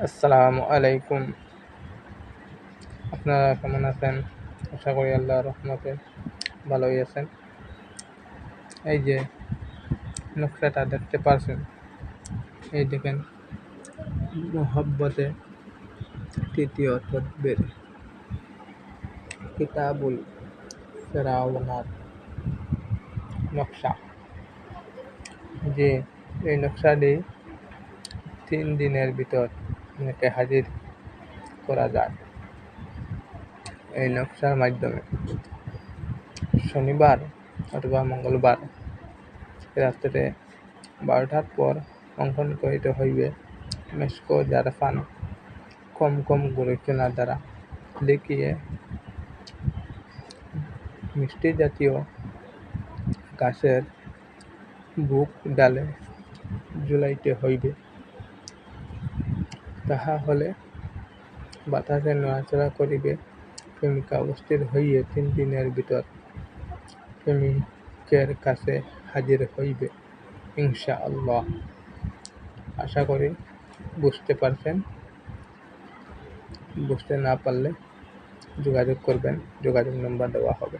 আসসালামু আলাইকুম। আপনারা কেমন আছেন? আশা করি আল্লাহর রহমতে ভালোই আছেন। এই যে নকশাটা দেখতে পারছেন, এই দেখেন, মোহাব্বতে তৃতীয় তদবির কিতাবুল ফেরাউনার নকশা। যে এই নকশাটি 3 দিনের ভিতর আপনাকে হাজির করা যায়। এই নকশার মাধ্যমে শনিবার অথবা মঙ্গলবার রাত্রে 12টার পর অঙ্কন করিতে হইবে। মেশক জারফান কম কম গুরুচনা দ্বারা লিখিয়ে মিষ্টি জাতীয় গাছের বুক ডালে ঝুলাইতে হইবে। তাহা হলে বাতাসে নড়াচড়া করিবে। প্রেমিকা অস্থির হইয়া 3 দিনের ভিতর প্রেমিকের কাছে হাজির হইবে ইনশাআল্লাহ। আশা করি বুঝতে পারছেন। বুঝতে না পারলে যোগাযোগ করবেন, যোগাযোগ নম্বর দেওয়া হবে।